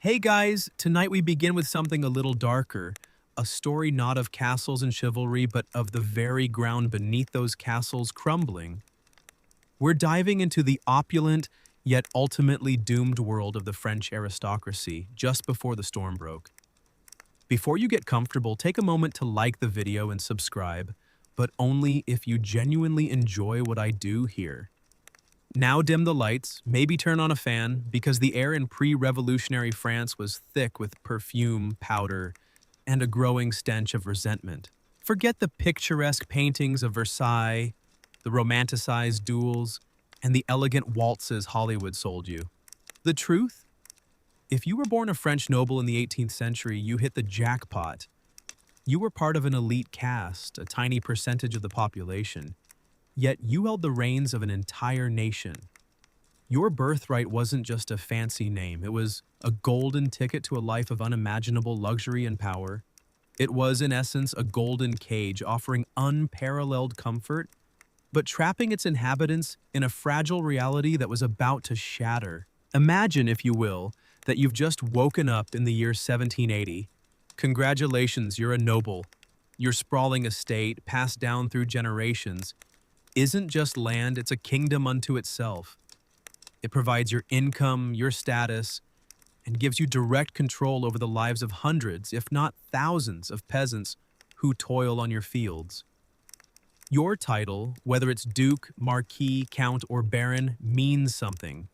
Hey guys, tonight we begin with something a little darker. A story not of castles and chivalry, but of the very ground beneath those castles crumbling. We're diving into the opulent, yet ultimately doomed world of the French aristocracy just before the storm broke. Before you get comfortable, take a moment to like the video and subscribe, but only if you genuinely enjoy what I do here. Now dim the lights, maybe turn on a fan, because the air in pre-revolutionary France was thick with perfume, powder, and a growing stench of resentment. Forget the picturesque paintings of Versailles, the romanticized duels, and the elegant waltzes Hollywood sold you. The truth? If you were born a French noble in the 18th century, you hit the jackpot. You were part of an elite caste, a tiny percentage of the population. Yet you held the reins of an entire nation. Your birthright wasn't just a fancy name. It was a golden ticket to a life of unimaginable luxury and power. It was, in essence, a golden cage offering unparalleled comfort, but trapping its inhabitants in a fragile reality that was about to shatter. Imagine, if you will, that you've just woken up in the year 1780. Congratulations, you're a noble. Your sprawling estate, passed down through generations, isn't just land, it's a kingdom unto itself. It provides your income, your status, and gives you direct control over the lives of hundreds, if not thousands, of peasants who toil on your fields. Your title, whether it's duke, marquis, count, or baron, means something.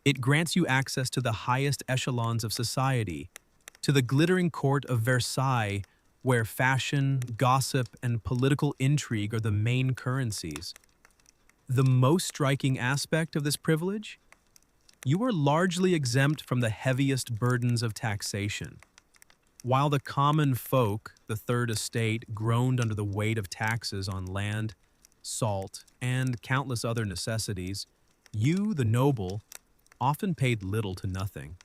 It grants you access to the highest echelons of society, to the glittering court of Versailles, where fashion, gossip, and political intrigue are the main currencies. The most striking aspect of this privilege? You are largely exempt from the heaviest burdens of taxation. While the common folk, the Third Estate, groaned under the weight of taxes on land, salt, and countless other necessities, you, the noble, often paid little to nothing.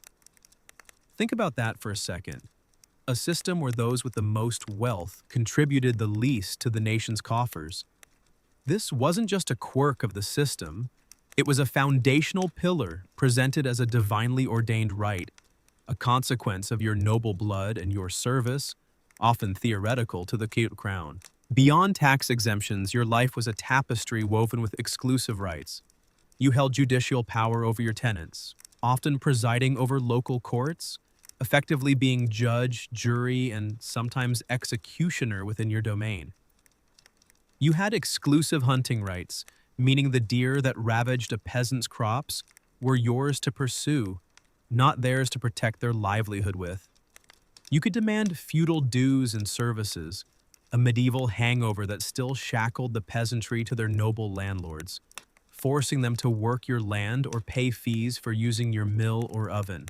Think about that for a second. A system where those with the most wealth contributed the least to the nation's coffers. This wasn't just a quirk of the system, it was a foundational pillar presented as a divinely ordained right, a consequence of your noble blood and your service, often theoretical, to the crown. Beyond tax exemptions, your life was a tapestry woven with exclusive rights. You held judicial power over your tenants, often presiding over local courts, effectively being judge, jury, and sometimes executioner within your domain. You had exclusive hunting rights, meaning the deer that ravaged a peasant's crops were yours to pursue, not theirs to protect their livelihood with. You could demand feudal dues and services, a medieval hangover that still shackled the peasantry to their noble landlords, forcing them to work your land or pay fees for using your mill or oven.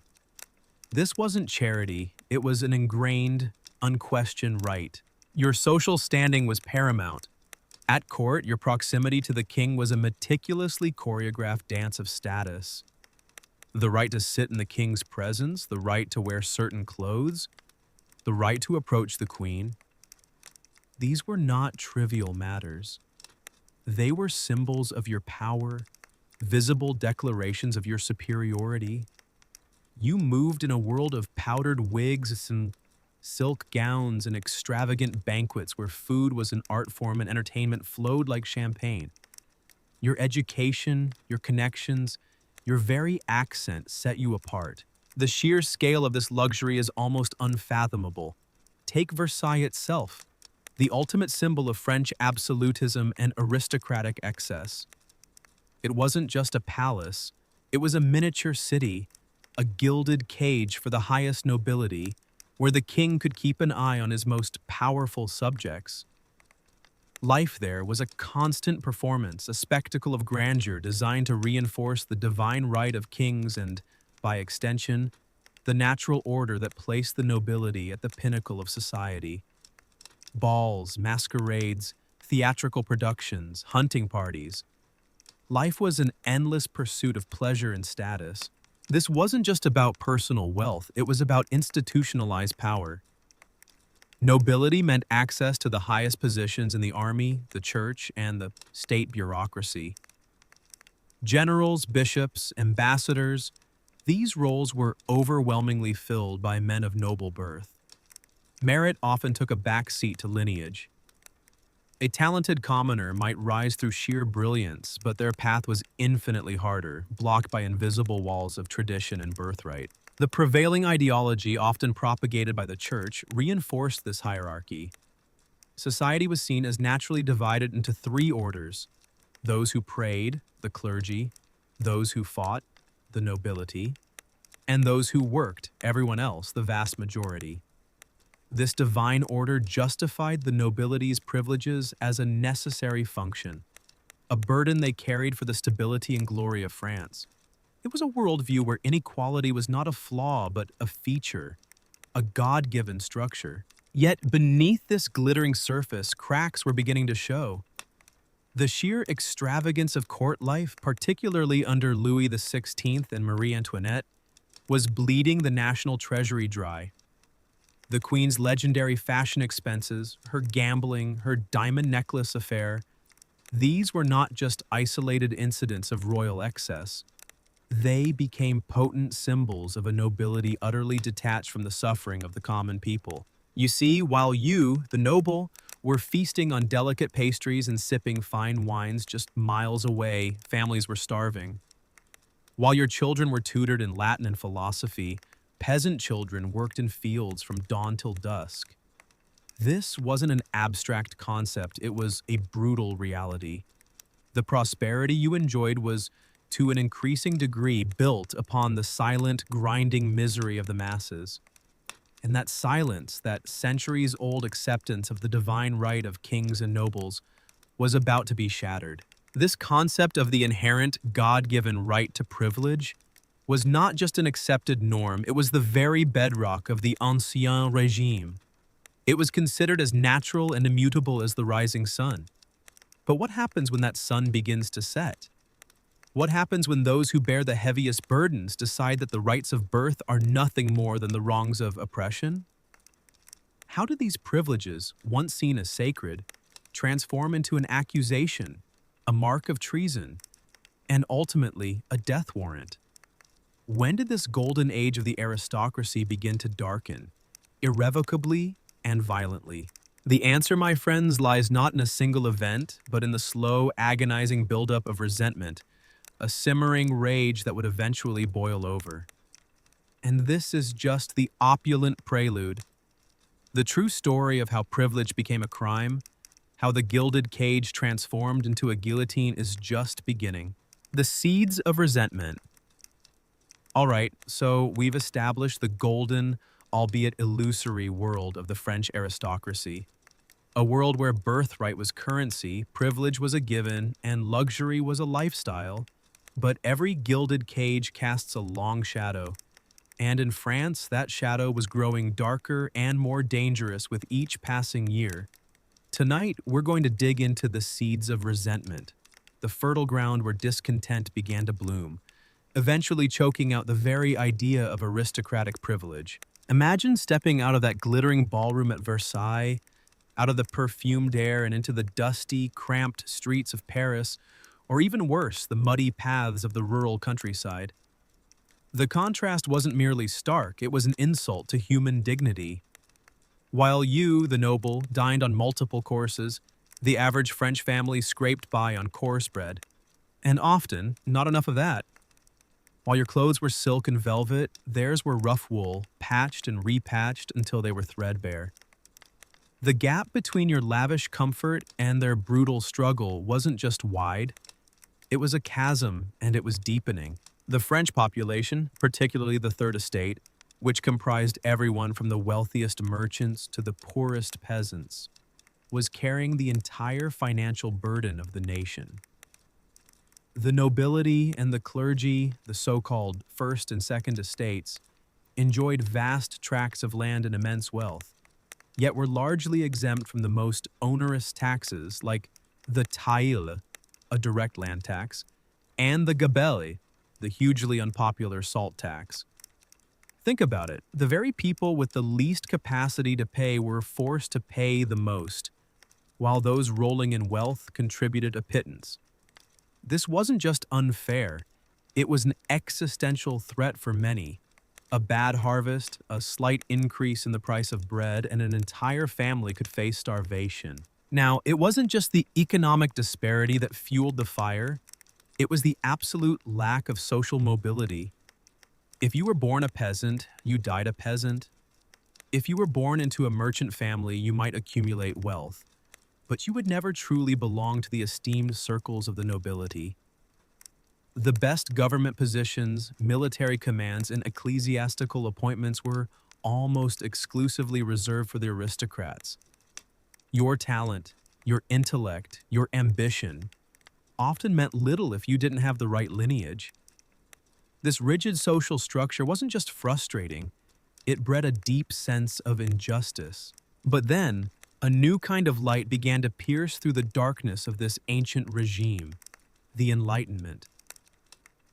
This wasn't charity, it was an ingrained, unquestioned right. Your social standing was paramount. At court, your proximity to the king was a meticulously choreographed dance of status. The right to sit in the king's presence, the right to wear certain clothes, the right to approach the queen. These were not trivial matters. They were symbols of your power, visible declarations of your superiority. You moved in a world of powdered wigs and silk gowns and extravagant banquets where food was an art form and entertainment flowed like champagne. Your education, your connections, your very accent set you apart. The sheer scale of this luxury is almost unfathomable. Take Versailles itself, the ultimate symbol of French absolutism and aristocratic excess. It wasn't just a palace, it was a miniature city, a gilded cage for the highest nobility, where the king could keep an eye on his most powerful subjects. Life there was a constant performance, a spectacle of grandeur designed to reinforce the divine right of kings and, by extension, the natural order that placed the nobility at the pinnacle of society. Balls, masquerades, theatrical productions, hunting parties. Life was an endless pursuit of pleasure and status. This wasn't just about personal wealth, it was about institutionalized power. Nobility meant access to the highest positions in the army, the church, and the state bureaucracy. Generals, bishops, ambassadors, These roles were overwhelmingly filled by men of noble birth. Merit often took a back seat to lineage. A talented commoner might rise through sheer brilliance, but their path was infinitely harder, blocked by invisible walls of tradition and birthright. The prevailing ideology, often propagated by the church, reinforced this hierarchy. Society was seen as naturally divided into three orders: those who prayed, the clergy; those who fought, the nobility; and those who worked, everyone else, the vast majority. This divine order justified the nobility's privileges as a necessary function, a burden they carried for the stability and glory of France. It was a worldview where inequality was not a flaw but a feature, a God-given structure. Yet beneath this glittering surface, cracks were beginning to show. The sheer extravagance of court life, particularly under Louis XVI and Marie Antoinette, was bleeding the national treasury dry. The Queen's legendary fashion expenses, her gambling, her diamond necklace affair, these were not just isolated incidents of royal excess. They became potent symbols of a nobility utterly detached from the suffering of the common people. You see, while you, the noble, were feasting on delicate pastries and sipping fine wines just miles away, families were starving. While your children were tutored in Latin and philosophy, peasant children worked in fields from dawn till dusk. This wasn't an abstract concept, it was a brutal reality. The prosperity you enjoyed was, to an increasing degree, built upon the silent, grinding misery of the masses. And that silence, that centuries-old acceptance of the divine right of kings and nobles, was about to be shattered. This concept of the inherent, God-given right to privilege was not just an accepted norm, it was the very bedrock of the Ancien Regime. It was considered as natural and immutable as the rising sun. But what happens when that sun begins to set? What happens when those who bear the heaviest burdens decide that the rights of birth are nothing more than the wrongs of oppression? How do these privileges, once seen as sacred, transform into an accusation, a mark of treason, and ultimately a death warrant? When did this golden age of the aristocracy begin to darken, irrevocably and violently? The answer, my friends, lies not in a single event, but in the slow, agonizing buildup of resentment, a simmering rage that would eventually boil over. And this is just the opulent prelude. The true story of how privilege became a crime, how the gilded cage transformed into a guillotine, is just beginning. The seeds of resentment. All right, so we've established the golden, albeit illusory, world of the French aristocracy. A world where birthright was currency, privilege was a given, and luxury was a lifestyle. But every gilded cage casts a long shadow. And in France, that shadow was growing darker and more dangerous with each passing year. Tonight, we're going to dig into the seeds of resentment, the fertile ground where discontent began to bloom, eventually choking out the very idea of aristocratic privilege. Imagine stepping out of that glittering ballroom at Versailles, out of the perfumed air and into the dusty, cramped streets of Paris, or even worse, the muddy paths of the rural countryside. The contrast wasn't merely stark, it was an insult to human dignity. While you, the noble, dined on multiple courses, the average French family scraped by on coarse bread. And often, not enough of that. While your clothes were silk and velvet, theirs were rough wool, patched and repatched until they were threadbare. The gap between your lavish comfort and their brutal struggle wasn't just wide, it was a chasm, and it was deepening. The French population, particularly the Third Estate, which comprised everyone from the wealthiest merchants to the poorest peasants, was carrying the entire financial burden of the nation. The nobility and the clergy, the so-called First and Second Estates, enjoyed vast tracts of land and immense wealth, yet were largely exempt from the most onerous taxes like the taille, a direct land tax, and the gabelle, the hugely unpopular salt tax. Think about it. The very people with the least capacity to pay were forced to pay the most, while those rolling in wealth contributed a pittance. This wasn't just unfair, It was an existential threat for many. A bad harvest, a slight increase in the price of bread, and an entire family could face starvation. Now, it wasn't just the economic disparity that fueled the fire, it was the absolute lack of social mobility. If you were born a peasant, you died a peasant. If you were born into a merchant family, you might accumulate wealth, but you would never truly belong to the esteemed circles of the nobility. The best government positions, military commands, and ecclesiastical appointments were almost exclusively reserved for the aristocrats. Your talent, your intellect, your ambition often meant little if you didn't have the right lineage. This rigid social structure wasn't just frustrating, it bred a deep sense of injustice. But then, a new kind of light began to pierce through the darkness of this ancient regime, the Enlightenment.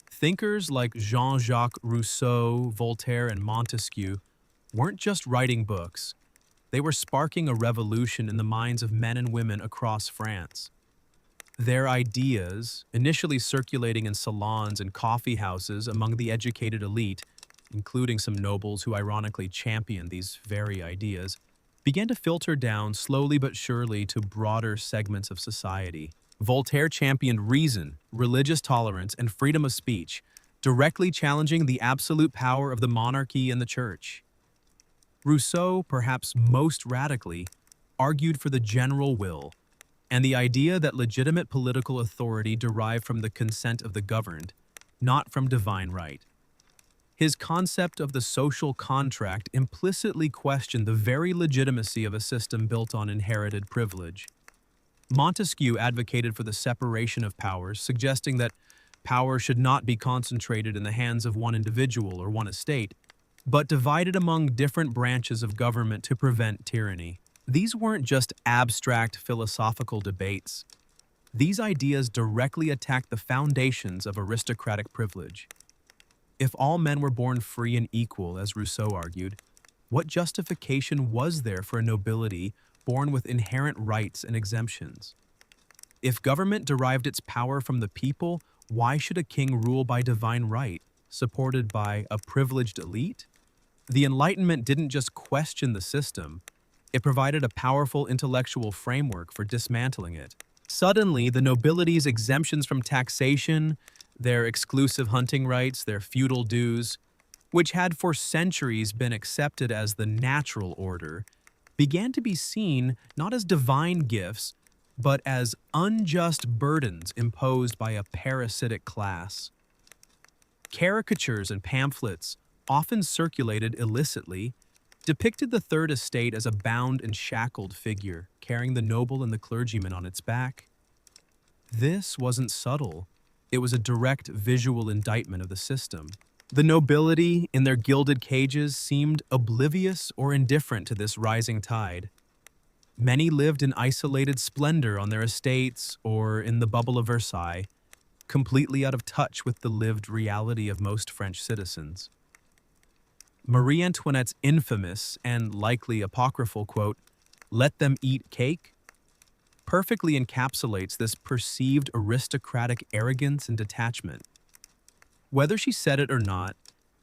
Thinkers like Jean-Jacques Rousseau, Voltaire, and Montesquieu weren't just writing books. They were sparking a revolution in the minds of men and women across France. Their ideas, initially circulating in salons and coffee houses among the educated elite, including some nobles who ironically championed these very ideas, began to filter down slowly but surely to broader segments of society. Voltaire championed reason, religious tolerance, and freedom of speech, directly challenging the absolute power of the monarchy and the church. Rousseau, perhaps most radically, argued for the general will, and the idea that legitimate political authority derived from the consent of the governed, not from divine right. His concept of the social contract implicitly questioned the very legitimacy of a system built on inherited privilege. Montesquieu advocated for the separation of powers, suggesting that power should not be concentrated in the hands of one individual or one estate, but divided among different branches of government to prevent tyranny. These weren't just abstract philosophical debates. These ideas directly attacked the foundations of aristocratic privilege. If all men were born free and equal, as Rousseau argued, what justification was there for a nobility born with inherent rights and exemptions? If government derived its power from the people, why should a king rule by divine right, supported by a privileged elite? The Enlightenment didn't just question the system, it provided a powerful intellectual framework for dismantling it. Suddenly, the nobility's exemptions from taxation, their exclusive hunting rights, their feudal dues, which had for centuries been accepted as the natural order, began to be seen not as divine gifts, but as unjust burdens imposed by a parasitic class. Caricatures and pamphlets, often circulated illicitly, depicted the Third Estate as a bound and shackled figure, carrying the noble and the clergyman on its back. This wasn't subtle. It was a direct visual indictment of the system. The nobility, in their gilded cages, seemed oblivious or indifferent to this rising tide. Many lived in isolated splendor on their estates or in the bubble of Versailles, completely out of touch with the lived reality of most French citizens. Marie Antoinette's infamous and likely apocryphal quote, "Let them eat cake," perfectly encapsulates this perceived aristocratic arrogance and detachment. Whether she said it or not,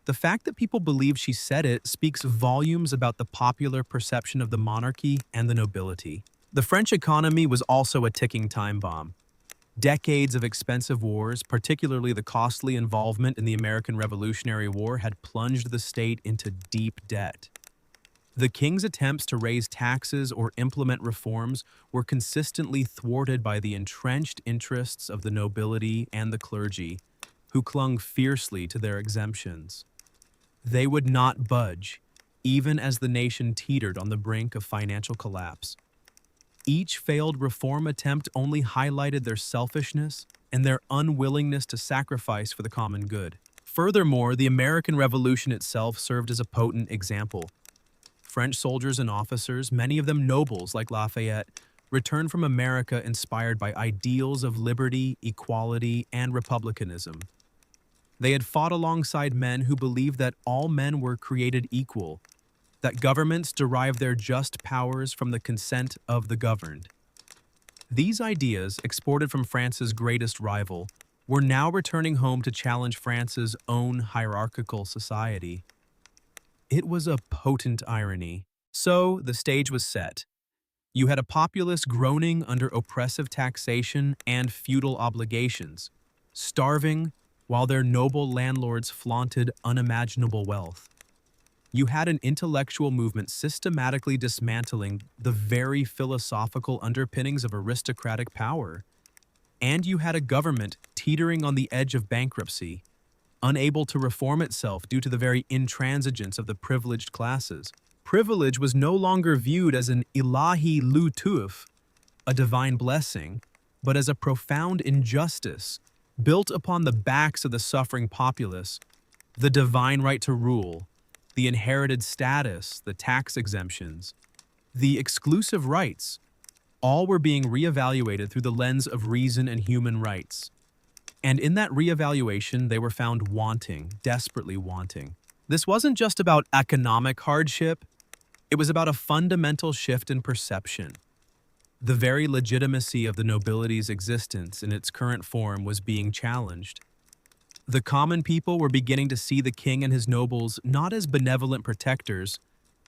the fact that people believe she said it speaks volumes about the popular perception of the monarchy and the nobility. The French economy was also a ticking time bomb. Decades of expensive wars, particularly the costly involvement in the American Revolutionary War, had plunged the state into deep debt. The king's attempts to raise taxes or implement reforms were consistently thwarted by the entrenched interests of the nobility and the clergy, who clung fiercely to their exemptions. They would not budge, even as the nation teetered on the brink of financial collapse. Each failed reform attempt only highlighted their selfishness and their unwillingness to sacrifice for the common good. Furthermore, the American Revolution itself served as a potent example. French soldiers and officers, many of them nobles like Lafayette, returned from America inspired by ideals of liberty, equality, and republicanism. They had fought alongside men who believed that all men were created equal, that governments derive their just powers from the consent of the governed. These ideas, exported from France's greatest rival, were now returning home to challenge France's own hierarchical society. It was a potent irony. So the stage was set. You had a populace groaning under oppressive taxation and feudal obligations, starving while their noble landlords flaunted unimaginable wealth. You had an intellectual movement systematically dismantling the very philosophical underpinnings of aristocratic power. And you had a government teetering on the edge of bankruptcy, unable to reform itself due to the very intransigence of the privileged classes. Privilege was no longer viewed as an ilahi lutuf, a divine blessing, but as a profound injustice built upon the backs of the suffering populace. The divine right to rule, the inherited status, the tax exemptions, the exclusive rights, all were being reevaluated through the lens of reason and human rights. And in that reevaluation, they were found wanting, desperately wanting. This wasn't just about economic hardship, it was about a fundamental shift in perception. The very legitimacy of the nobility's existence in its current form was being challenged. The common people were beginning to see the king and his nobles not as benevolent protectors,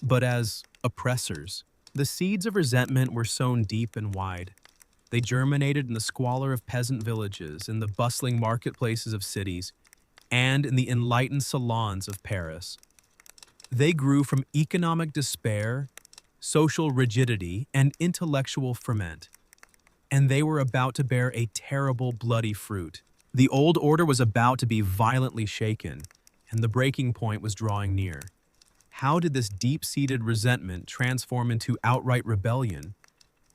but as oppressors. The seeds of resentment were sown deep and wide. They germinated in the squalor of peasant villages, in the bustling marketplaces of cities, and in the enlightened salons of Paris. They grew from economic despair, social rigidity, and intellectual ferment. And they were about to bear a terrible, bloody fruit. The old order was about to be violently shaken, and the breaking point was drawing near. How did this deep-seated resentment transform into outright rebellion?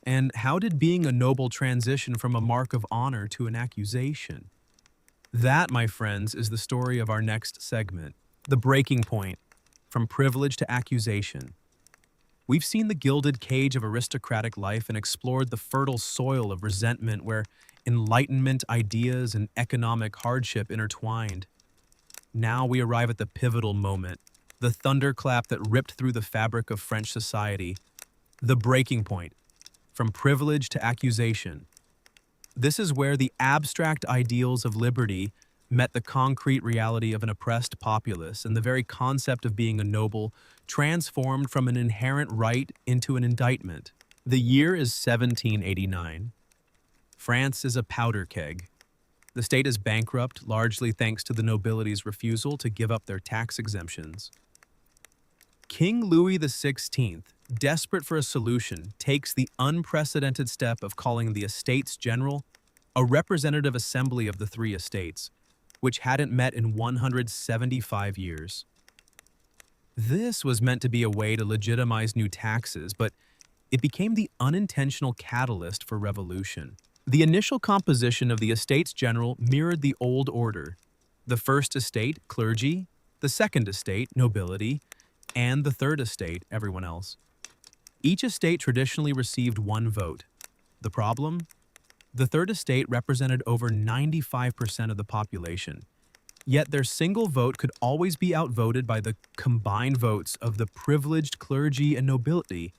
And how did being a noble transition from a mark of honor to an accusation? That, my friends, is the story of our next segment, the breaking point, from privilege to accusation. We've seen the gilded cage of aristocratic life and explored the fertile soil of resentment where enlightenment, ideas, and economic hardship intertwined. Now we arrive at the pivotal moment, the thunderclap that ripped through the fabric of French society, the breaking point, from privilege to accusation. This is where the abstract ideals of liberty met the concrete reality of an oppressed populace, and the very concept of being a noble transformed from an inherent right into an indictment. The year is 1789. France is a powder keg. The state is bankrupt, largely thanks to the nobility's refusal to give up their tax exemptions. King Louis XVI, desperate for a solution, takes the unprecedented step of calling the Estates General a representative assembly of the three estates, which hadn't met in 175 years. This was meant to be a way to legitimize new taxes, but it became the unintentional catalyst for revolution. The initial composition of the Estates General mirrored the old order: the first estate, clergy; the second estate, nobility; and the third estate, everyone else. Each estate traditionally received one vote. The problem? The third estate represented over 95% of the population, yet their single vote could always be outvoted by the combined votes of the privileged clergy and nobility.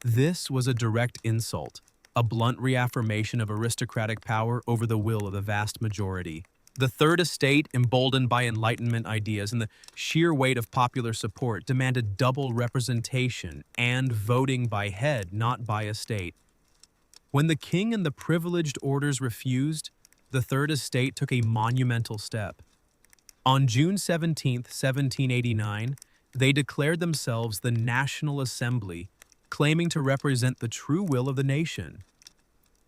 This was a direct insult, a blunt reaffirmation of aristocratic power over the will of the vast majority. The third estate, emboldened by Enlightenment ideas and the sheer weight of popular support, demanded double representation and voting by head, not by estate. When the king and the privileged orders refused, the third estate took a monumental step. On June 17, 1789, they declared themselves the National Assembly, claiming to represent the true will of the nation.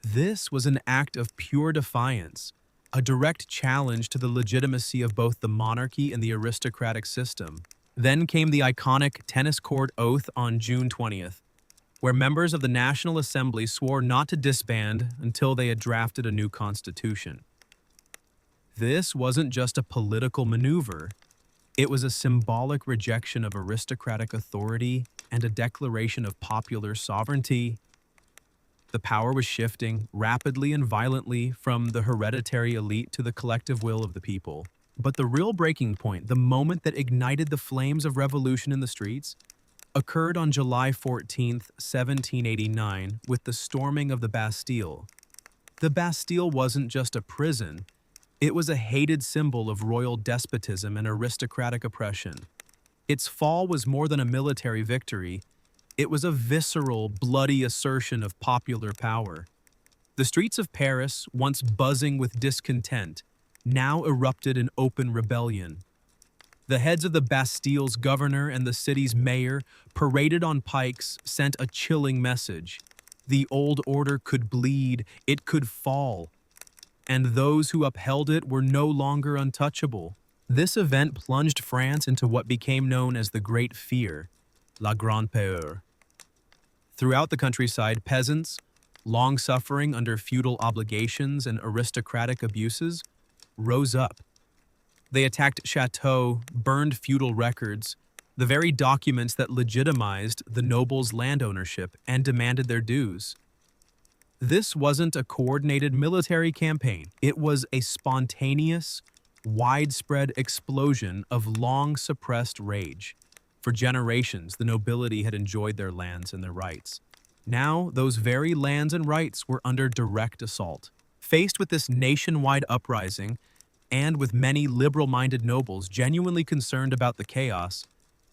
This was an act of pure defiance, a direct challenge to the legitimacy of both the monarchy and the aristocratic system. Then came the iconic tennis court oath on June 20th, where members of the National Assembly swore not to disband until they had drafted a new constitution. This wasn't just a political maneuver, it was a symbolic rejection of aristocratic authority and a declaration of popular sovereignty. The power was shifting rapidly and violently from the hereditary elite to the collective will of the people. But the real breaking point, the moment that ignited the flames of revolution in the streets, occurred on July 14, 1789, with the storming of the Bastille. The Bastille wasn't just a prison, It was a hated symbol of royal despotism and aristocratic oppression. Its fall was more than a military victory, it was a visceral, bloody assertion of popular power. The streets of Paris, once buzzing with discontent, now erupted in open rebellion. The heads of the Bastille's governor and the city's mayor, paraded on pikes, sent a chilling message. The old order could bleed, it could fall, and those who upheld it were no longer untouchable. This event plunged France into what became known as the Great Fear, La Grande Peur. Throughout the countryside, peasants, long suffering under feudal obligations and aristocratic abuses, rose up. They attacked chateaux, burned feudal records, the very documents that legitimized the nobles' land ownership, and demanded their dues. This wasn't a coordinated military campaign. It was a spontaneous, widespread explosion of long-suppressed rage. For generations, the nobility had enjoyed their lands and their rights. Now, those very lands and rights were under direct assault. Faced with this nationwide uprising, and with many liberal-minded nobles genuinely concerned about the chaos,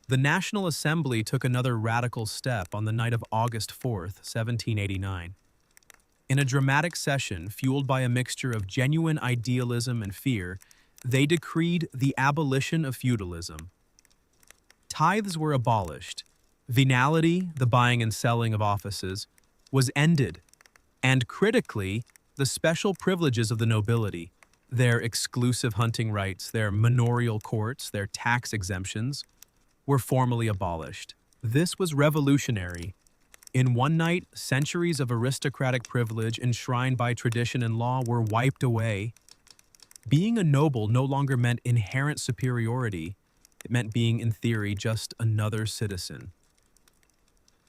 the National Assembly took another radical step on the night of August 4th, 1789. In a dramatic session fueled by a mixture of genuine idealism and fear, they decreed the abolition of feudalism. Tithes were abolished. Venality, the buying and selling of offices, was ended. And critically, the special privileges of the nobility, their exclusive hunting rights, their manorial courts, their tax exemptions, were formally abolished. This was revolutionary. In one night, centuries of aristocratic privilege enshrined by tradition and law were wiped away. Being a noble no longer meant inherent superiority. It meant being, in theory, just another citizen.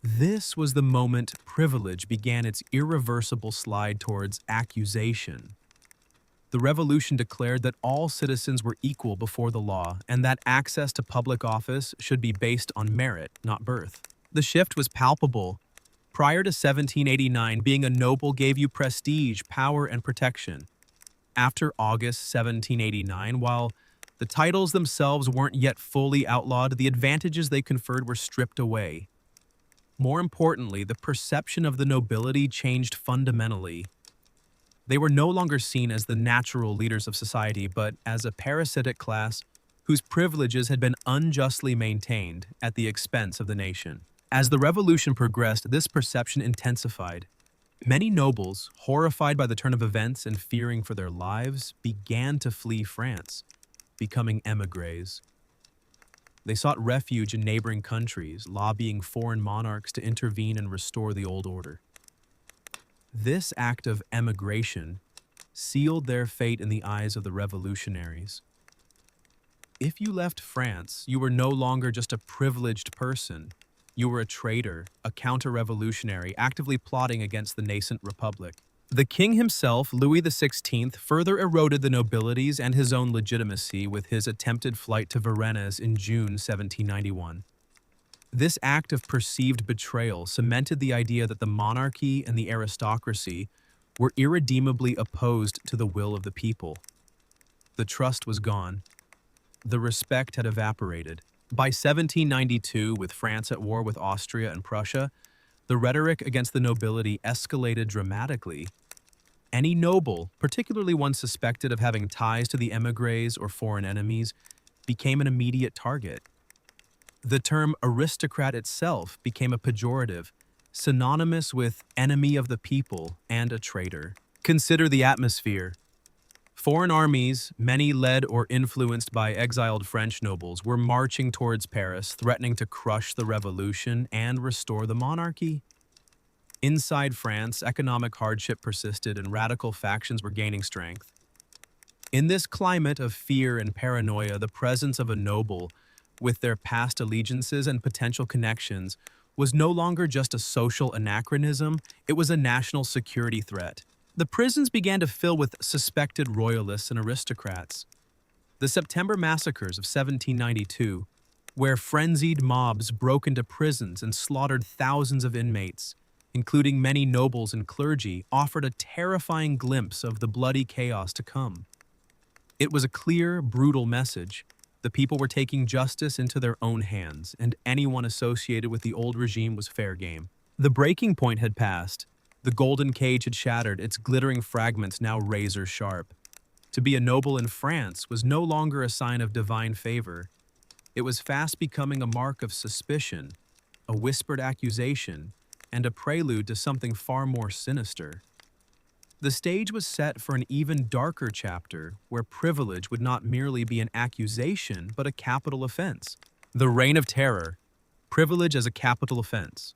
This was the moment privilege began its irreversible slide towards accusation. The revolution declared that all citizens were equal before the law and that access to public office should be based on merit, not birth. The shift was palpable. Prior to 1789, being a noble gave you prestige, power, and protection. After August 1789, while the titles themselves weren't yet fully outlawed, the advantages they conferred were stripped away. More importantly, the perception of the nobility changed fundamentally. They were no longer seen as the natural leaders of society, but as a parasitic class whose privileges had been unjustly maintained at the expense of the nation. As the revolution progressed, this perception intensified. Many nobles, horrified by the turn of events and fearing for their lives, began to flee France, becoming émigrés. They sought refuge in neighboring countries, lobbying foreign monarchs to intervene and restore the old order. This act of emigration sealed their fate in the eyes of the revolutionaries. If you left France, you were no longer just a privileged person. You were a traitor, a counter-revolutionary, actively plotting against the nascent republic. The king himself, Louis XVI, further eroded the nobilities and his own legitimacy with his attempted flight to Varennes in June 1791. This act of perceived betrayal cemented the idea that the monarchy and the aristocracy were irredeemably opposed to the will of the people. The trust was gone. The respect had evaporated. By 1792, with France at war with Austria and Prussia, the rhetoric against the nobility escalated dramatically. Any noble, particularly one suspected of having ties to the émigrés or foreign enemies, became an immediate target. The term aristocrat itself became a pejorative, synonymous with enemy of the people and a traitor. Consider the atmosphere. Foreign armies, many led or influenced by exiled French nobles, were marching towards Paris, threatening to crush the revolution and restore the monarchy. Inside France, economic hardship persisted and radical factions were gaining strength. In this climate of fear and paranoia, the presence of a noble, with their past allegiances and potential connections, was no longer just a social anachronism, it was a national security threat. The prisons began to fill with suspected royalists and aristocrats. The September massacres of 1792, where frenzied mobs broke into prisons and slaughtered thousands of inmates, including many nobles and clergy, offered a terrifying glimpse of the bloody chaos to come. It was a clear, brutal message. The people were taking justice into their own hands, and anyone associated with the old regime was fair game. The breaking point had passed. The golden cage had shattered, its glittering fragments now razor sharp. To be a noble in France was no longer a sign of divine favor. It was fast becoming a mark of suspicion, a whispered accusation, and a prelude to something far more sinister. The stage was set for an even darker chapter where privilege would not merely be an accusation but a capital offense. The Reign of Terror, privilege as a capital offense.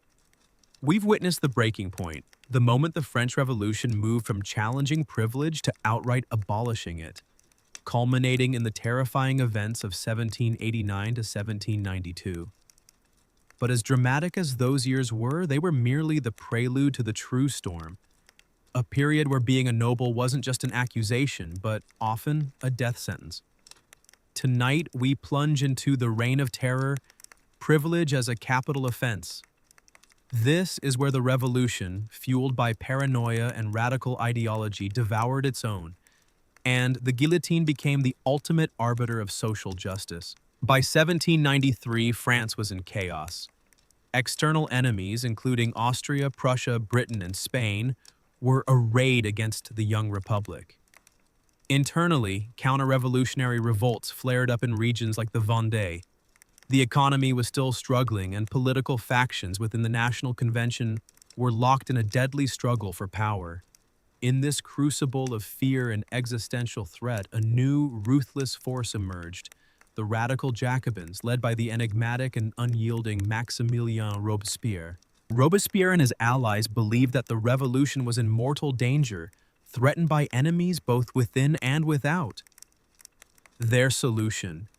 We've witnessed the breaking point, the moment the French Revolution moved from challenging privilege to outright abolishing it, culminating in the terrifying events of 1789 to 1792. But as dramatic as those years were, they were merely the prelude to the true storm, a period where being a noble wasn't just an accusation, but often a death sentence. Tonight, we plunge into the Reign of Terror, privilege as a capital offense. This is where the revolution, fueled by paranoia and radical ideology, devoured its own, and the guillotine became the ultimate arbiter of social justice. By 1793, France was in chaos. External enemies, including Austria, Prussia, Britain, and Spain, were arrayed against the young republic. Internally, counter-revolutionary revolts flared up in regions like the Vendée. The economy was still struggling, and political factions within the National Convention were locked in a deadly struggle for power. In this crucible of fear and existential threat, a new, ruthless force emerged, the radical Jacobins, led by the enigmatic and unyielding Maximilien Robespierre. Robespierre and his allies believed that the revolution was in mortal danger, threatened by enemies both within and without. Their solution: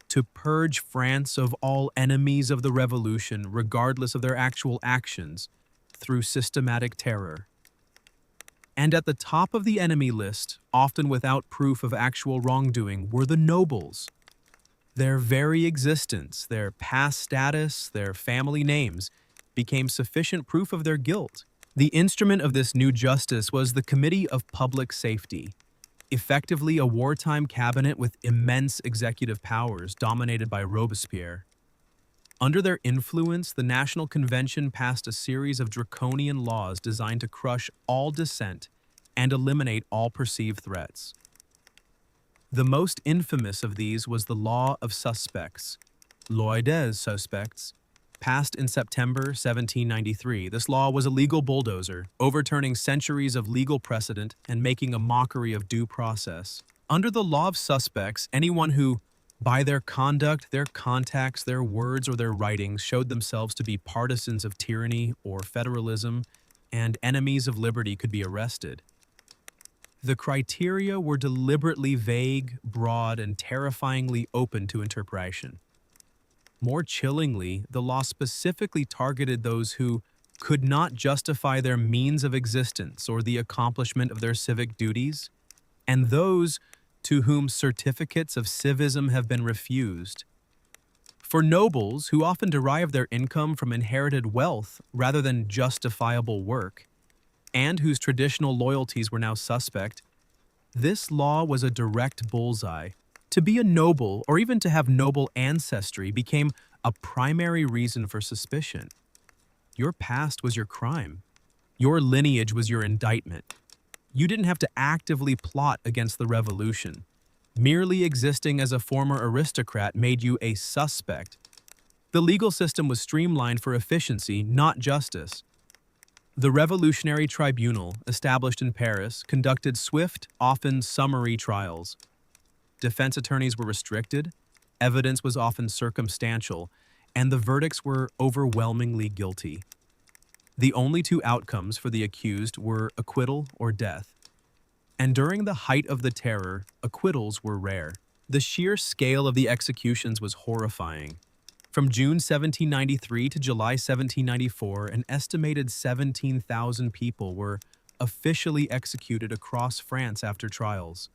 to purge France of all enemies of the revolution, regardless of their actual actions, through systematic terror. And at the top of the enemy list, often without proof of actual wrongdoing, were the nobles. Their very existence, their past status, their family names, became sufficient proof of their guilt. The instrument of this new justice was the Committee of Public Safety, effectively a wartime cabinet with immense executive powers dominated by Robespierre. Under their influence, the National Convention passed a series of draconian laws designed to crush all dissent and eliminate all perceived threats. The most infamous of these was the Law of Suspects, Loi des Suspects, passed in September 1793. This law was a legal bulldozer, overturning centuries of legal precedent and making a mockery of due process. Under the Law of Suspects, anyone who, by their conduct, their contacts, their words, or their writings, showed themselves to be partisans of tyranny or federalism and enemies of liberty could be arrested. The criteria were deliberately vague, broad, and terrifyingly open to interpretation. More chillingly, the law specifically targeted those who could not justify their means of existence or the accomplishment of their civic duties, and those to whom certificates of civism have been refused. For nobles, who often derive their income from inherited wealth rather than justifiable work, and whose traditional loyalties were now suspect, this law was a direct bullseye. To be a noble, or even to have noble ancestry, became a primary reason for suspicion. Your past was your crime. Your lineage was your indictment. You didn't have to actively plot against the revolution. Merely existing as a former aristocrat made you a suspect. The legal system was streamlined for efficiency, not justice. The Revolutionary Tribunal, established in Paris, conducted swift, often summary trials. Defense attorneys were restricted, evidence was often circumstantial, and the verdicts were overwhelmingly guilty. The only two outcomes for the accused were acquittal or death. And during the height of the terror, acquittals were rare. The sheer scale of the executions was horrifying. From June 1793 to July 1794, an estimated 17,000 people were officially executed across France after trials,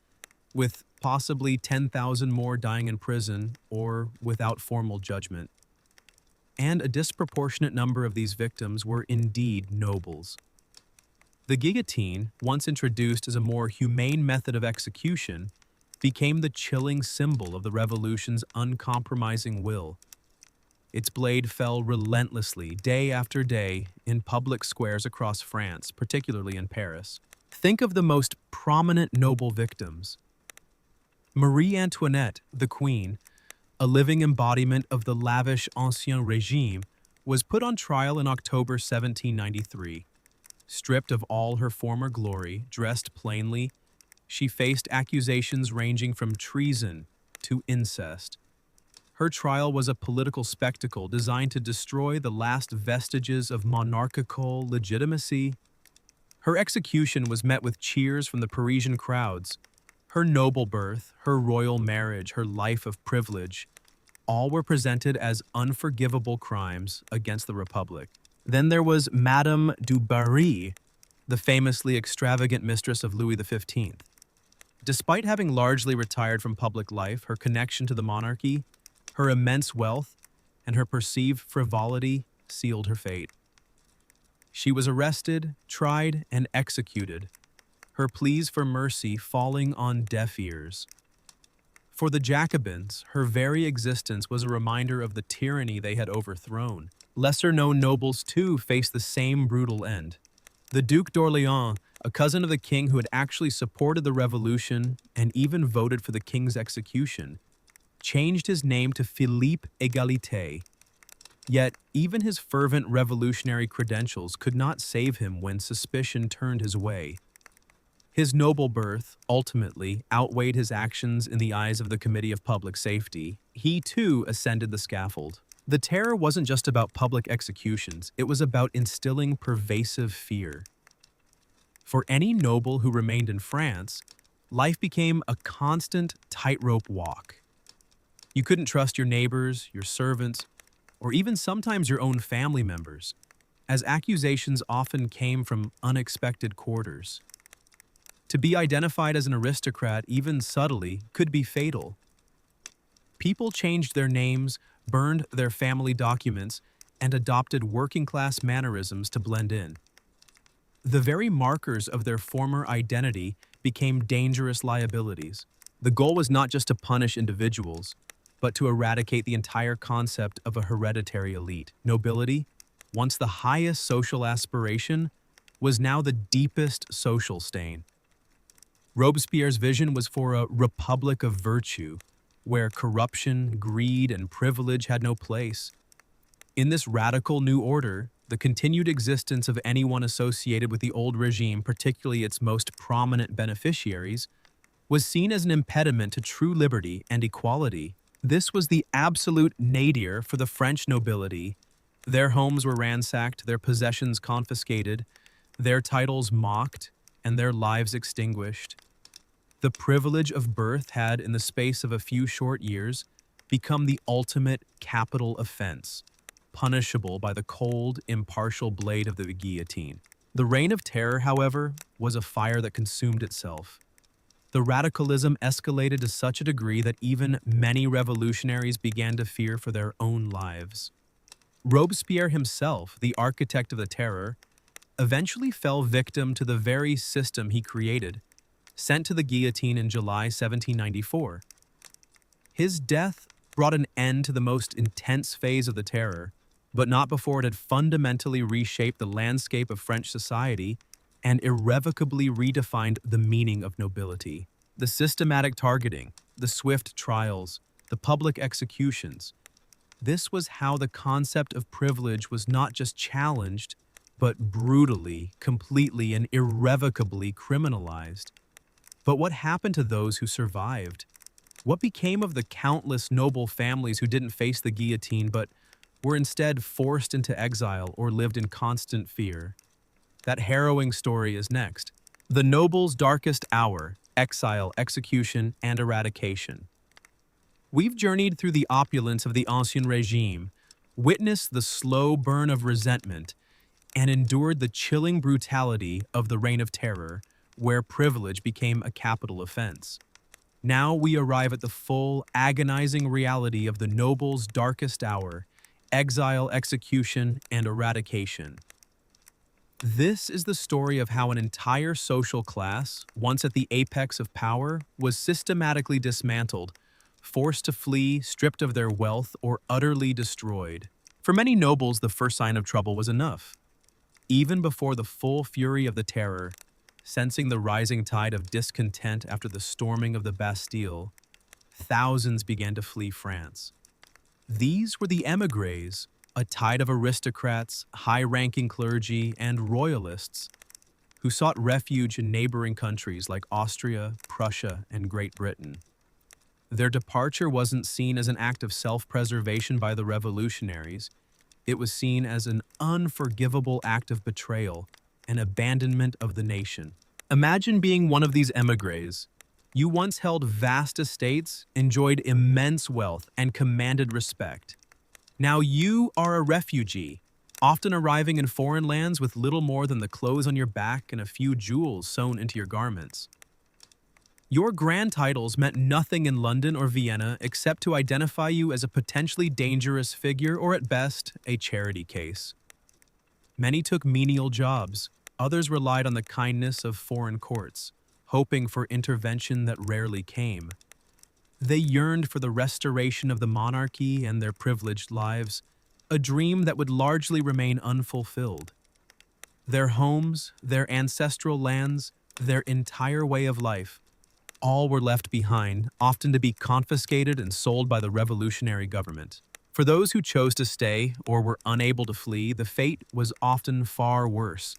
with possibly 10,000 more dying in prison or without formal judgment. And a disproportionate number of these victims were indeed nobles. The guillotine, once introduced as a more humane method of execution, became the chilling symbol of the revolution's uncompromising will. Its blade fell relentlessly, day after day, in public squares across France, particularly in Paris. Think of the most prominent noble victims. Marie Antoinette, the Queen, a living embodiment of the lavish Ancien Régime, was put on trial in October 1793. Stripped of all her former glory, dressed plainly, she faced accusations ranging from treason to incest. Her trial was a political spectacle designed to destroy the last vestiges of monarchical legitimacy. Her execution was met with cheers from the Parisian crowds. Her noble birth, her royal marriage, her life of privilege, all were presented as unforgivable crimes against the Republic. Then there was Madame du Barry, the famously extravagant mistress of Louis XV. Despite having largely retired from public life, her connection to the monarchy, her immense wealth, and her perceived frivolity sealed her fate. She was arrested, tried, and executed, her pleas for mercy falling on deaf ears. For the Jacobins, her very existence was a reminder of the tyranny they had overthrown. Lesser-known nobles, too, faced the same brutal end. The Duc d'Orléans, a cousin of the king who had actually supported the revolution and even voted for the king's execution, changed his name to Philippe Égalité. Yet, even his fervent revolutionary credentials could not save him when suspicion turned his way. His noble birth, ultimately, outweighed his actions in the eyes of the Committee of Public Safety. He, too, ascended the scaffold. The terror wasn't just about public executions, it was about instilling pervasive fear. For any noble who remained in France, life became a constant tightrope walk. You couldn't trust your neighbors, your servants, or even sometimes your own family members, as accusations often came from unexpected quarters. To be identified as an aristocrat, even subtly, could be fatal. People changed their names, burned their family documents, and adopted working-class mannerisms to blend in. The very markers of their former identity became dangerous liabilities. The goal was not just to punish individuals, but to eradicate the entire concept of a hereditary elite. Nobility, once the highest social aspiration, was now the deepest social stain. Robespierre's vision was for a republic of virtue, where corruption, greed, and privilege had no place. In this radical new order, the continued existence of anyone associated with the old regime, particularly its most prominent beneficiaries, was seen as an impediment to true liberty and equality. This was the absolute nadir for the French nobility. Their homes were ransacked, their possessions confiscated, their titles mocked, and their lives extinguished. The privilege of birth had, in the space of a few short years, become the ultimate capital offense, punishable by the cold, impartial blade of the guillotine. The Reign of Terror, however, was a fire that consumed itself. The radicalism escalated to such a degree that even many revolutionaries began to fear for their own lives. Robespierre himself, the architect of the terror, eventually fell victim to the very system he created, sent to the guillotine in July 1794. His death brought an end to the most intense phase of the terror, but not before it had fundamentally reshaped the landscape of French society and irrevocably redefined the meaning of nobility. The systematic targeting, the swift trials, the public executions. This was how the concept of privilege was not just challenged, but brutally, completely, and irrevocably criminalized. But what happened to those who survived? What became of the countless noble families who didn't face the guillotine but were instead forced into exile or lived in constant fear? That harrowing story is next. The noble's darkest hour, exile, execution, and eradication. We've journeyed through the opulence of the Ancien Régime, witnessed the slow burn of resentment, and endured the chilling brutality of the Reign of Terror, where privilege became a capital offense. Now we arrive at the full, agonizing reality of the noble's darkest hour, exile, execution, and eradication. This is the story of how an entire social class, once at the apex of power, was systematically dismantled, forced to flee, stripped of their wealth, or utterly destroyed. For many nobles, the first sign of trouble was enough. Even before the full fury of the terror, sensing the rising tide of discontent after the storming of the Bastille, thousands began to flee France. These were the émigrés, a tide of aristocrats, high-ranking clergy, and royalists who sought refuge in neighboring countries like Austria, Prussia, and Great Britain. Their departure wasn't seen as an act of self-preservation by the revolutionaries. It was seen as an unforgivable act of betrayal and abandonment of the nation. Imagine being one of these émigrés. You once held vast estates, enjoyed immense wealth, and commanded respect. Now you are a refugee, often arriving in foreign lands with little more than the clothes on your back and a few jewels sewn into your garments. Your grand titles meant nothing in London or Vienna except to identify you as a potentially dangerous figure or at best, a charity case. Many took menial jobs, others relied on the kindness of foreign courts, hoping for intervention that rarely came. They yearned for the restoration of the monarchy and their privileged lives, a dream that would largely remain unfulfilled. Their homes, their ancestral lands, their entire way of life, all were left behind, often to be confiscated and sold by the revolutionary government. For those who chose to stay or were unable to flee, the fate was often far worse.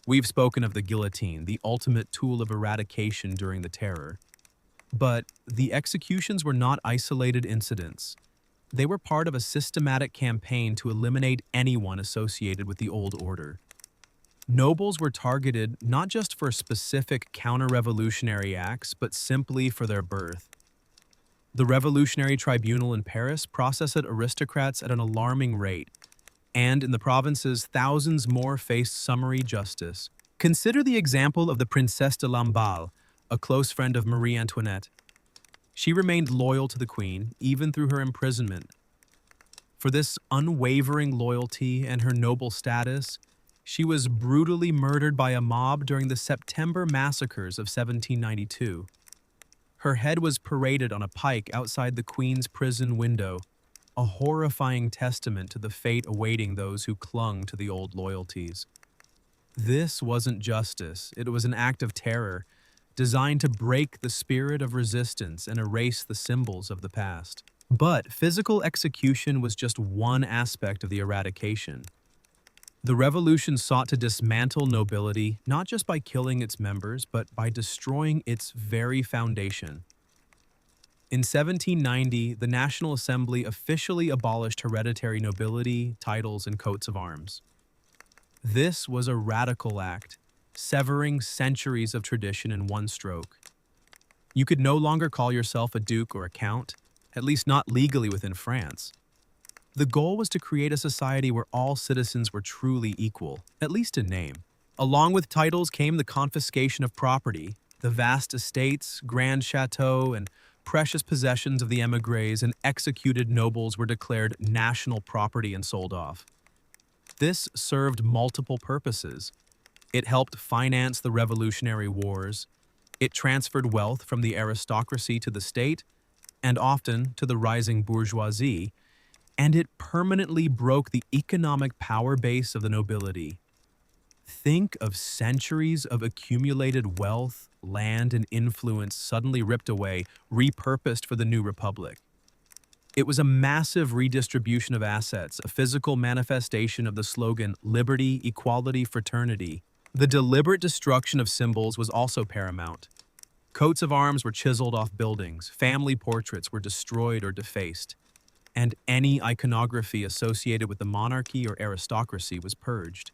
We've spoken of the guillotine, the ultimate tool of eradication during the terror. But the executions were not isolated incidents. They were part of a systematic campaign to eliminate anyone associated with the old order. Nobles were targeted not just for specific counter-revolutionary acts, but simply for their birth. The Revolutionary Tribunal in Paris processed aristocrats at an alarming rate, and in the provinces, thousands more faced summary justice. Consider the example of the Princesse de Lamballe, a close friend of Marie Antoinette. She remained loyal to the Queen, even through her imprisonment. For this unwavering loyalty and her noble status, she was brutally murdered by a mob during the September massacres of 1792. Her head was paraded on a pike outside the Queen's prison window, a horrifying testament to the fate awaiting those who clung to the old loyalties. This wasn't justice, it was an act of terror, designed to break the spirit of resistance and erase the symbols of the past. But physical execution was just one aspect of the eradication. The revolution sought to dismantle nobility not just by killing its members, but by destroying its very foundation. In 1790, the National Assembly officially abolished hereditary nobility, titles, and coats of arms. This was a radical act, severing centuries of tradition in one stroke. You could no longer call yourself a duke or a count, at least not legally within France. The goal was to create a society where all citizens were truly equal, at least in name. Along with titles came the confiscation of property. The vast estates, grand chateaux, and precious possessions of the émigrés and executed nobles were declared national property and sold off. This served multiple purposes. It helped finance the Revolutionary Wars. It transferred wealth from the aristocracy to the state, and often to the rising bourgeoisie, and it permanently broke the economic power base of the nobility. Think of centuries of accumulated wealth, land, and influence suddenly ripped away, repurposed for the new republic. It was a massive redistribution of assets, a physical manifestation of the slogan, liberty, equality, fraternity. The deliberate destruction of symbols was also paramount. Coats of arms were chiseled off buildings, family portraits were destroyed or defaced, and any iconography associated with the monarchy or aristocracy was purged.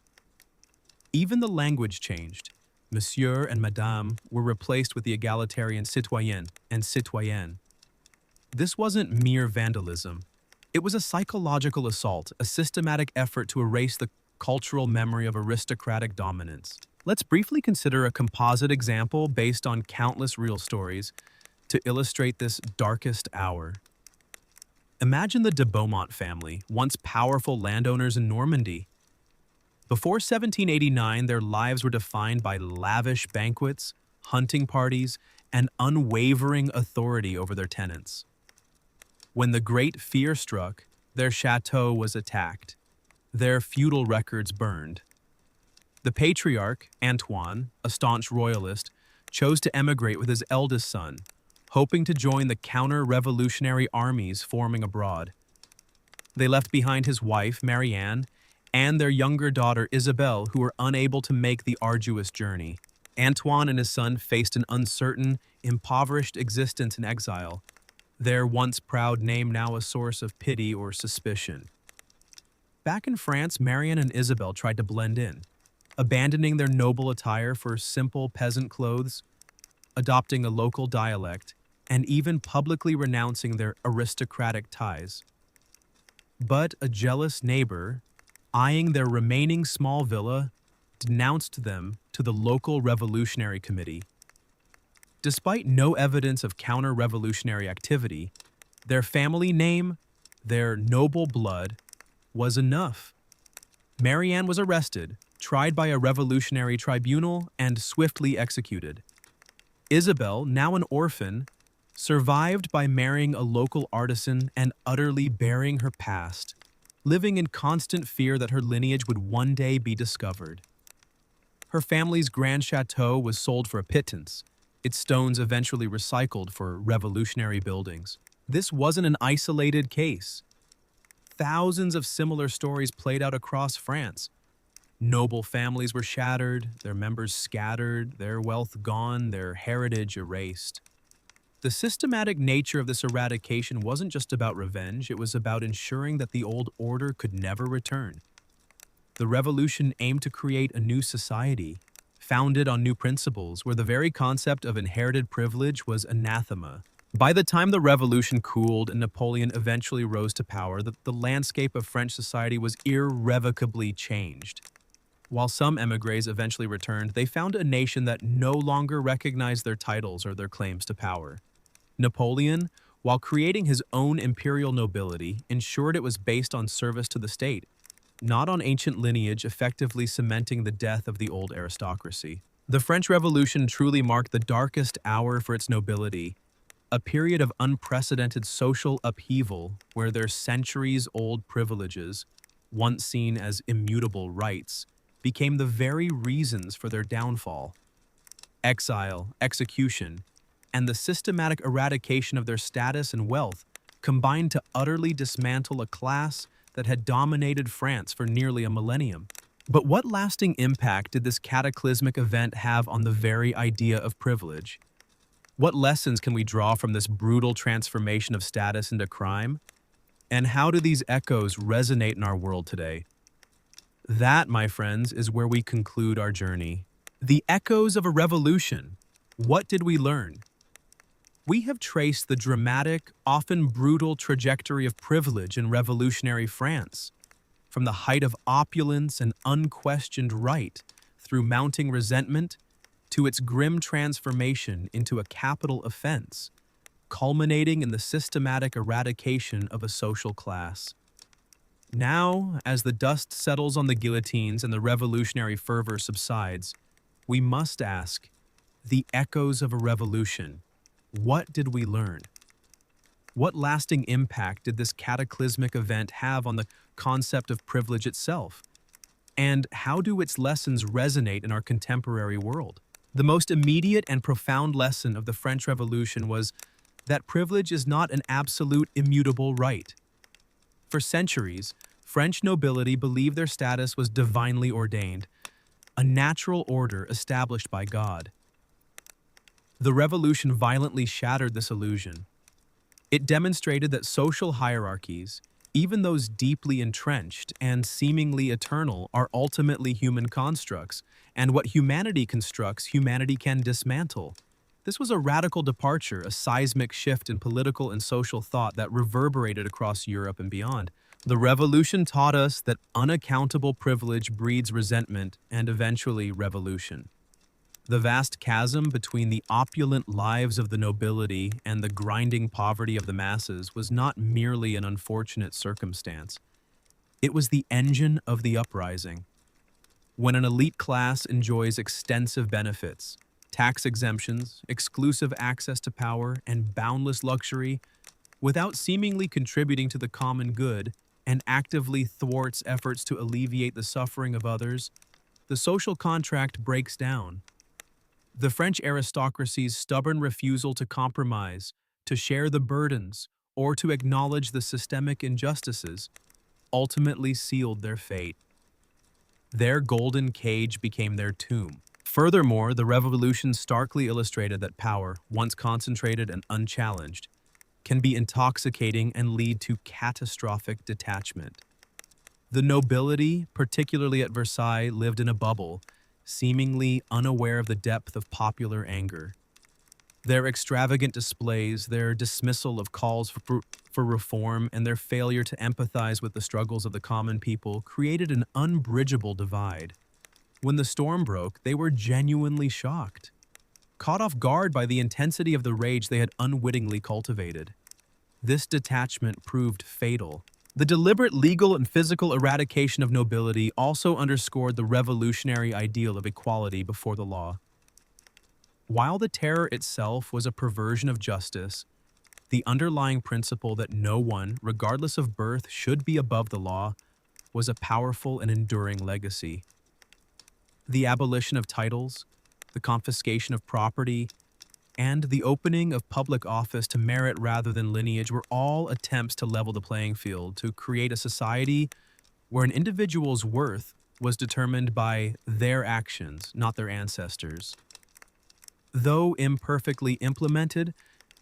Even the language changed. Monsieur and Madame were replaced with the egalitarian citoyen and citoyenne. This wasn't mere vandalism. It was a psychological assault, a systematic effort to erase the cultural memory of aristocratic dominance. Let's briefly consider a composite example based on countless real stories to illustrate this darkest hour. Imagine the de Beaumont family, once powerful landowners in Normandy. Before 1789, their lives were defined by lavish banquets, hunting parties, and unwavering authority over their tenants. When the Great Fear struck, their chateau was attacked, their feudal records burned. The patriarch, Antoine, a staunch royalist, chose to emigrate with his eldest son, hoping to join the counter-revolutionary armies forming abroad. They left behind his wife, Marianne, and their younger daughter, Isabelle, who were unable to make the arduous journey. Antoine and his son faced an uncertain, impoverished existence in exile, their once proud name now a source of pity or suspicion. Back in France, Marianne and Isabelle tried to blend in, abandoning their noble attire for simple peasant clothes, adopting a local dialect, and even publicly renouncing their aristocratic ties. But a jealous neighbor, eyeing their remaining small villa, denounced them to the local revolutionary committee. Despite no evidence of counter-revolutionary activity, their family name, their noble blood, was enough. Marianne was arrested, tried by a revolutionary tribunal, and swiftly executed. Isabelle, now an orphan, survived by marrying a local artisan and utterly burying her past, living in constant fear that her lineage would one day be discovered. Her family's grand chateau was sold for a pittance, its stones eventually recycled for revolutionary buildings. This wasn't an isolated case. Thousands of similar stories played out across France. Noble families were shattered, their members scattered, their wealth gone, their heritage erased. The systematic nature of this eradication wasn't just about revenge, it was about ensuring that the old order could never return. The revolution aimed to create a new society, founded on new principles, where the very concept of inherited privilege was anathema. By the time the revolution cooled and Napoleon eventually rose to power, the landscape of French society was irrevocably changed. While some émigrés eventually returned, they found a nation that no longer recognized their titles or their claims to power. Napoleon, while creating his own imperial nobility, ensured it was based on service to the state, not on ancient lineage, effectively cementing the death of the old aristocracy. The French Revolution truly marked the darkest hour for its nobility, a period of unprecedented social upheaval where their centuries-old privileges, once seen as immutable rights, became the very reasons for their downfall. Exile, execution, and the systematic eradication of their status and wealth combined to utterly dismantle a class that had dominated France for nearly a millennium. But what lasting impact did this cataclysmic event have on the very idea of privilege? What lessons can we draw from this brutal transformation of status into crime? And how do these echoes resonate in our world today? That, my friends, is where we conclude our journey. The echoes of a revolution. What did we learn? We have traced the dramatic, often brutal trajectory of privilege in revolutionary France, from the height of opulence and unquestioned right, through mounting resentment, to its grim transformation into a capital offense, culminating in the systematic eradication of a social class. Now, as the dust settles on the guillotines and the revolutionary fervor subsides, we must ask, the echoes of a revolution, what did we learn? What lasting impact did this cataclysmic event have on the concept of privilege itself? And how do its lessons resonate in our contemporary world? The most immediate and profound lesson of the French Revolution was that privilege is not an absolute, immutable right. For centuries, French nobility believed their status was divinely ordained, a natural order established by God. The revolution violently shattered this illusion. It demonstrated that social hierarchies, even those deeply entrenched and seemingly eternal, are ultimately human constructs, and what humanity constructs, humanity can dismantle. This was a radical departure, a seismic shift in political and social thought that reverberated across Europe and beyond. The revolution taught us that unaccountable privilege breeds resentment and eventually revolution. The vast chasm between the opulent lives of the nobility and the grinding poverty of the masses was not merely an unfortunate circumstance. It was the engine of the uprising. When an elite class enjoys extensive benefits, tax exemptions, exclusive access to power, and boundless luxury, without seemingly contributing to the common good, and actively thwarts efforts to alleviate the suffering of others, the social contract breaks down. The French aristocracy's stubborn refusal to compromise, to share the burdens, or to acknowledge the systemic injustices ultimately sealed their fate. Their golden cage became their tomb. Furthermore, the revolution starkly illustrated that power, once concentrated and unchallenged, can be intoxicating and lead to catastrophic detachment. The nobility, particularly at Versailles, lived in a bubble, seemingly unaware of the depth of popular anger. Their extravagant displays, their dismissal of calls for reform, and their failure to empathize with the struggles of the common people created an unbridgeable divide. When the storm broke, they were genuinely shocked, caught off guard by the intensity of the rage they had unwittingly cultivated. This detachment proved fatal. The deliberate legal and physical eradication of nobility also underscored the revolutionary ideal of equality before the law. While the terror itself was a perversion of justice, the underlying principle that no one, regardless of birth, should be above the law was a powerful and enduring legacy. The abolition of titles, the confiscation of property, and the opening of public office to merit rather than lineage were all attempts to level the playing field, to create a society where an individual's worth was determined by their actions, not their ancestors. Though imperfectly implemented,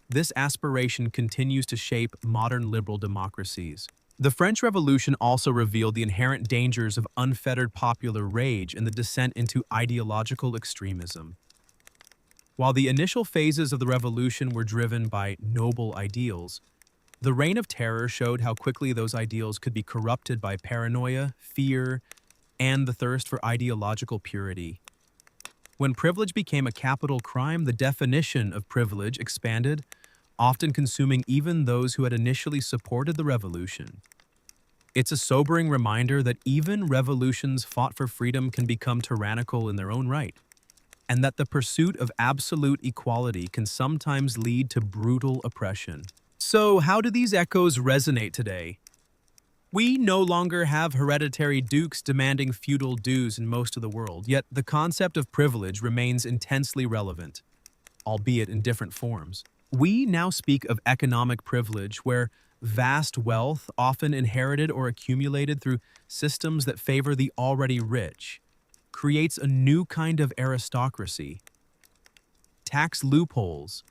this aspiration continues to shape modern liberal democracies. The French Revolution also revealed the inherent dangers of unfettered popular rage and the descent into ideological extremism. While the initial phases of the revolution were driven by noble ideals, the Reign of Terror showed how quickly those ideals could be corrupted by paranoia, fear, and the thirst for ideological purity. When privilege became a capital crime, the definition of privilege expanded, often consuming even those who had initially supported the revolution. It's a sobering reminder that even revolutions fought for freedom can become tyrannical in their own right, and that the pursuit of absolute equality can sometimes lead to brutal oppression. So, how do these echoes resonate today? We no longer have hereditary dukes demanding feudal dues in most of the world, yet the concept of privilege remains intensely relevant, albeit in different forms. We now speak of economic privilege, where vast wealth, often inherited or accumulated through systems that favor the already rich, creates a new kind of aristocracy. Tax loopholes,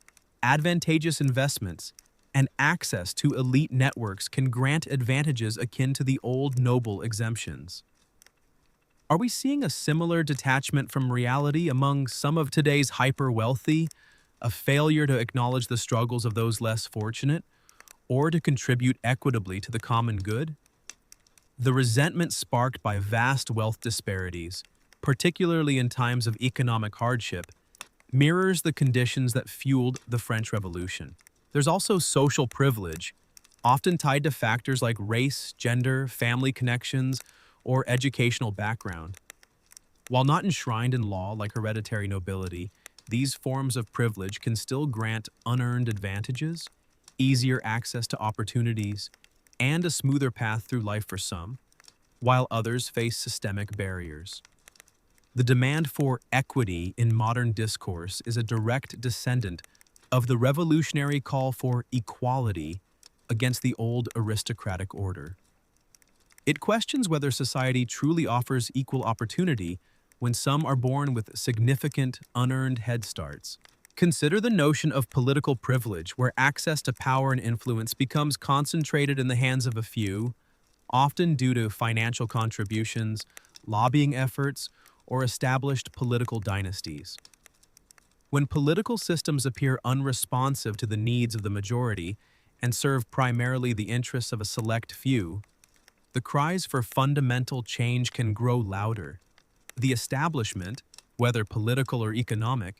advantageous investments, and access to elite networks can grant advantages akin to the old noble exemptions. Are we seeing a similar detachment from reality among some of today's hyper-wealthy, a failure to acknowledge the struggles of those less fortunate, or to contribute equitably to the common good? The resentment sparked by vast wealth disparities, particularly in times of economic hardship, mirrors the conditions that fueled the French Revolution. There's also social privilege, often tied to factors like race, gender, family connections, or educational background. While not enshrined in law like hereditary nobility, these forms of privilege can still grant unearned advantages, easier access to opportunities, and a smoother path through life for some, while others face systemic barriers. The demand for equity in modern discourse is a direct descendant of the revolutionary call for equality against the old aristocratic order. It questions whether society truly offers equal opportunity when some are born with significant unearned head starts. Consider the notion of political privilege, where access to power and influence becomes concentrated in the hands of a few, often due to financial contributions, lobbying efforts, or established political dynasties. When political systems appear unresponsive to the needs of the majority and serve primarily the interests of a select few, the cries for fundamental change can grow louder. The establishment, whether political or economic,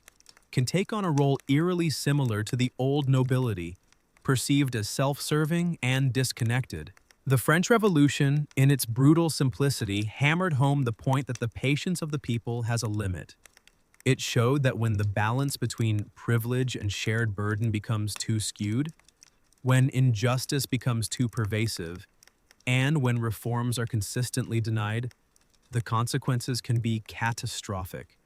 can take on a role eerily similar to the old nobility, perceived as self-serving and disconnected. The French Revolution, in its brutal simplicity, hammered home the point that the patience of the people has a limit. It showed that when the balance between privilege and shared burden becomes too skewed, when injustice becomes too pervasive, and when reforms are consistently denied, the consequences can be catastrophic.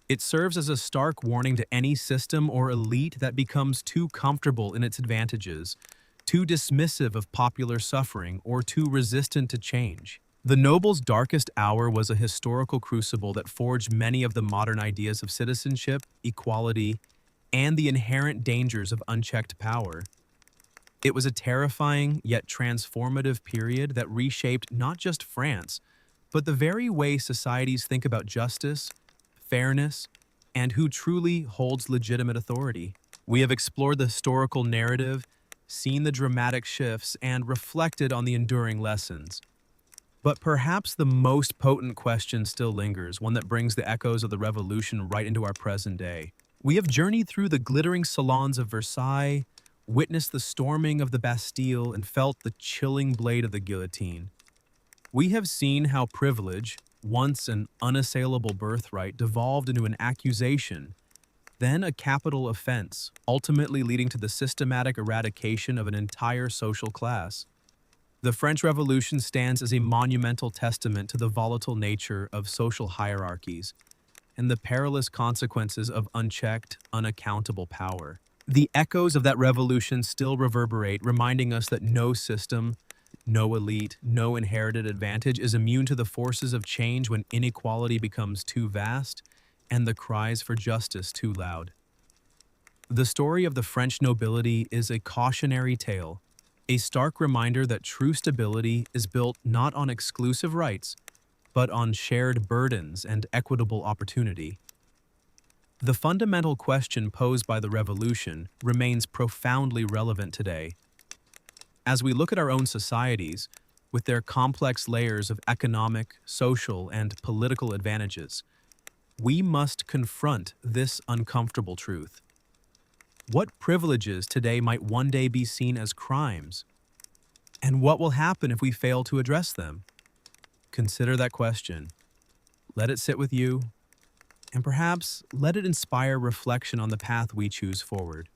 It serves as a stark warning to any system or elite that becomes too comfortable in its advantages, too dismissive of popular suffering, or too resistant to change. The noble's darkest hour was a historical crucible that forged many of the modern ideas of citizenship, equality, and the inherent dangers of unchecked power. It was a terrifying yet transformative period that reshaped not just France, but the very way societies think about justice, fairness, and who truly holds legitimate authority. We have explored the historical narrative, seen the dramatic shifts, and reflected on the enduring lessons. But perhaps the most potent question still lingers, one that brings the echoes of the revolution right into our present day. We have journeyed through the glittering salons of Versailles, witnessed the storming of the Bastille, and felt the chilling blade of the guillotine. We have seen how privilege, once an unassailable birthright, devolved into an accusation, then a capital offense, ultimately leading to the systematic eradication of an entire social class. The French Revolution stands as a monumental testament to the volatile nature of social hierarchies and the perilous consequences of unchecked, unaccountable power. The echoes of that revolution still reverberate, reminding us that no system, no elite, no inherited advantage is immune to the forces of change when inequality becomes too vast and the cries for justice too loud. The story of the French nobility is a cautionary tale, a stark reminder that true stability is built not on exclusive rights, but on shared burdens and equitable opportunity. The fundamental question posed by the revolution remains profoundly relevant today. As we look at our own societies, with their complex layers of economic, social, and political advantages, we must confront this uncomfortable truth. What privileges today might one day be seen as crimes? And what will happen if we fail to address them? Consider that question. Let it sit with you, and perhaps let it inspire reflection on the path we choose forward.